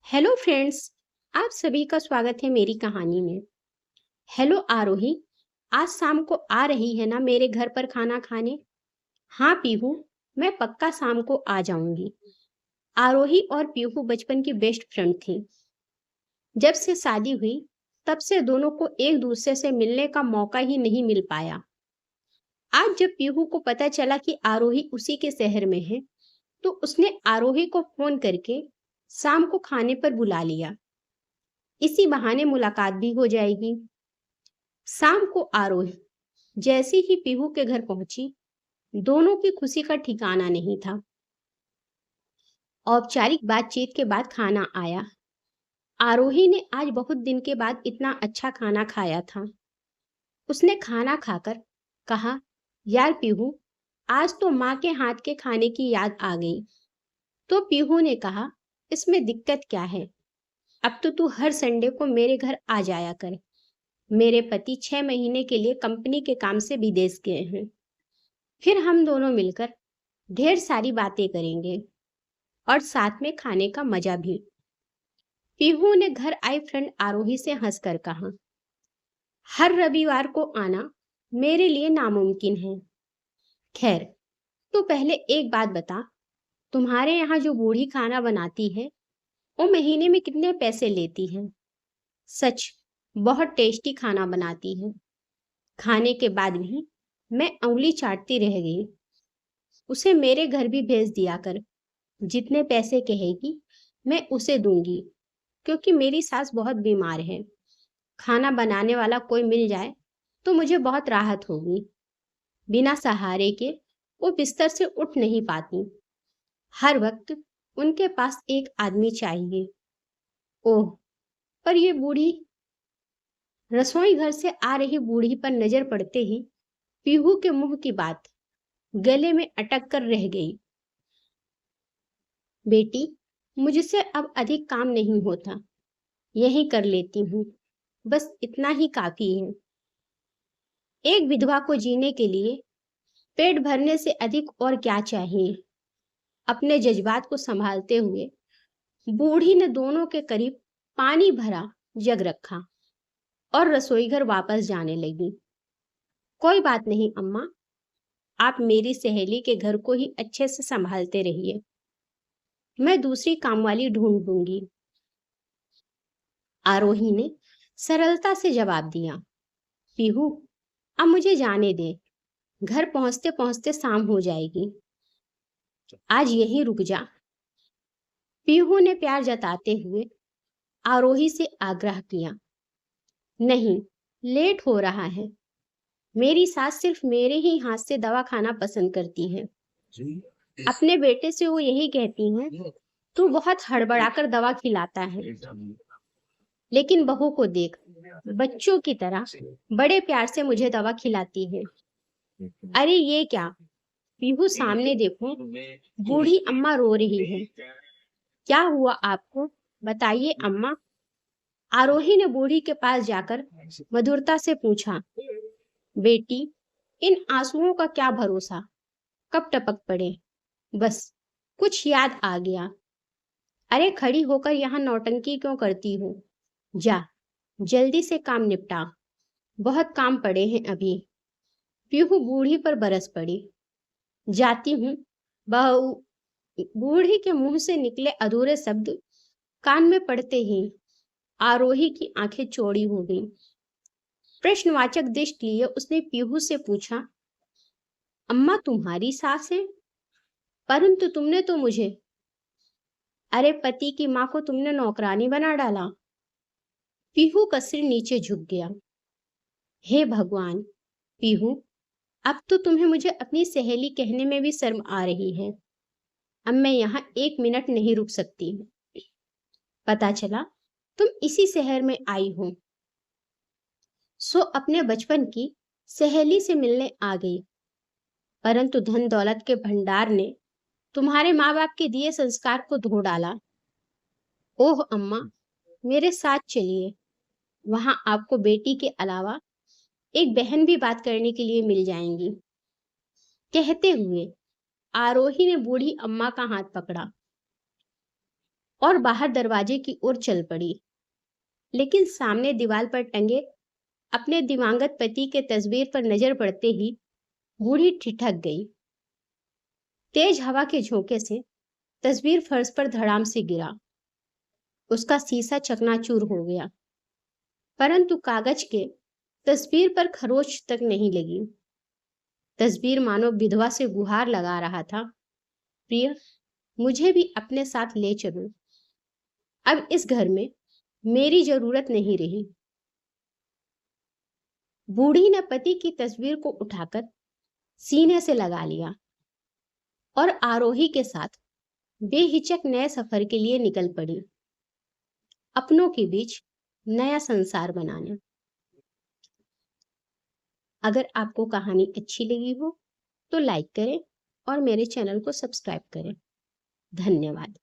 Hello friends. आप सभी का स्वागत है मेरी कहानी में। हेलो आरोही, आज शाम को आ रही है ना मेरे घर पर खाना खाने? हाँ पीहू, मैं पक्का शाम को आ जाऊंगी। आरोही और पीहू बचपन की बेस्ट फ्रेंड थी। जब से शादी हुई तब से दोनों को एक दूसरे से मिलने का मौका ही नहीं मिल पाया। आज जब पीहू को पता चला कि आरोही उसी के शहर में है तो उसने आरोही को फोन करके शाम को खाने पर बुला लिया। इसी बहाने मुलाकात भी हो जाएगी। शाम को आरोही जैसे ही पीहू के घर पहुंची, दोनों की खुशी का ठिकाना नहीं था। औपचारिक बातचीत के बाद खाना आया। आरोही ने आज बहुत दिन के बाद इतना अच्छा खाना खाया था। उसने खाना खाकर कहा, यार पीहू, आज तो माँ के हाथ के खाने की याद आ गई। तो पीहू ने कहा, इसमें दिक्कत क्या है? अब तो तू हर संडे को मेरे घर आ जाया कर। मेरे पति 6 महीने के लिए कंपनी के काम से विदेश गए हैं। फिर हम दोनों मिलकर ढेर सारी बातें करेंगे और साथ में खाने का मजा भी। पीहू ने घर आई फ्रेंड आरोही से हंसकर कहा, हर रविवार को आना मेरे लिए नामुमकिन है। खैर, तो पहले एक बात बता, तुम्हारे यहाँ जो बूढ़ी खाना बनाती है वो महीने में कितने पैसे लेती है? सच, बहुत टेस्टी खाना बनाती है। खाने के बाद भी मैं उंगली चाटती रह गई। उसे मेरे घर भी भेज दिया कर। जितने पैसे कहेगी मैं उसे दूंगी, क्योंकि मेरी सास बहुत बीमार है। खाना बनाने वाला कोई मिल जाए तो मुझे बहुत राहत होगी। बिना सहारे के वो बिस्तर से उठ नहीं पाती। हर वक्त उनके पास एक आदमी चाहिए। ओह, पर ये बूढ़ी। रसोई घर से आ रही बूढ़ी पर नजर पड़ते ही पीहू के मुंह की बात गले में अटक कर रह गई। बेटी, मुझसे अब अधिक काम नहीं होता, यही कर लेती हूँ। बस इतना ही काफी है। एक विधवा को जीने के लिए पेट भरने से अधिक और क्या चाहिए? अपने जज्बात को संभालते हुए बूढ़ी ने दोनों के करीब पानी भरा जग रखा और रसोईघर वापस जाने लगी। कोई बात नहीं अम्मा, आप मेरी सहेली के घर को ही अच्छे से संभालते रहिए। मैं दूसरी कामवाली ढूंढ दूंगी। आरोही ने सरलता से जवाब दिया। पीहू, अब मुझे जाने दे। घर पहुंचते पहुंचते शाम हो जाएगी। आज यहीं रुक जा। पीहू ने प्यार जताते हुए आरोही से आग्रह किया। नहीं, लेट हो रहा है। मेरी सास सिर्फ मेरे ही हाथ से दवा खाना पसंद करती है। अपने बेटे से वो यही कहती हैं, तू बहुत हड़बड़ाकर दवा खिलाता है। लेकिन बहू को देख, बच्चों की तरह बड़े प्यार से मुझे दवा खिलाती है। अरे ये क्या? पीहू, सामने देखो, बूढ़ी अम्मा रो रही है। क्या हुआ आपको? बताइए अम्मा। आरोही ने बूढ़ी के पास जाकर मधुरता से पूछा। बेटी, इन आंसुओं का क्या भरोसा, कब टपक पड़े। बस कुछ याद आ गया। अरे खड़ी होकर यहाँ नौटंकी क्यों करती हो? जा, जल्दी से काम निपटा। बहुत काम पड़े हैं अभी। पीहू बूढ़ी पर बरस पड़ी। जाती हूँ बहू। बूढ़ी के मुंह से निकले अधूरे शब्द कान में पड़ते ही आरोही की आंखें चौड़ी हो गईं। प्रश्नवाचक दृष्टि लिए उसने पीहू से पूछा, अम्मा तुम्हारी सास है? परंतु तुमने तो मुझे। अरे पति की माँ को तुमने नौकरानी बना डाला। पीहू का सिर नीचे झुक गया। हे भगवान, पीहू, अब तो तुम्हें मुझे अपनी सहेली कहने में भी शर्म आ रही है। अब मैं यहाँ 1 मिनट नहीं रुक सकती। पता चला तुम इसी शहर में आई हो, सो अपने बचपन की सहेली से मिलने आ गई। परंतु धन दौलत के भंडार ने तुम्हारे माँ बाप के दिए संस्कार को धो डाला। ओह अम्मा, मेरे साथ चलिए। वहां आपको बेटी के अलावा एक बहन भी बात करने के लिए मिल जाएंगी। कहते हुए आरोही ने बूढ़ी अम्मा का हाथ पकड़ा। और बाहर दरवाजे की ओर चल पड़ी। लेकिन सामने दीवार पर टंगे अपने दिवंगत पति के तस्वीर पर नजर पड़ते ही बूढ़ी ठिठक गई। तेज हवा के झोंके से तस्वीर फर्श पर धड़ाम से गिरा। उसका शीशा चकनाचूर हो गया, परंतु कागज के तस्वीर पर खरोच तक नहीं लगी। तस्वीर मानो विधवा से गुहार लगा रहा था, प्रिय, मुझे भी अपने साथ ले चलो। अब इस घर में मेरी जरूरत नहीं रही। बूढ़ी ने पति की तस्वीर को उठाकर सीने से लगा लिया और आरोही के साथ बेहिचक नए सफर के लिए निकल पड़ी, अपनों के बीच नया संसार बनाने। अगर आपको कहानी अच्छी लगी हो तो लाइक करें और मेरे चैनल को सब्सक्राइब करें। धन्यवाद।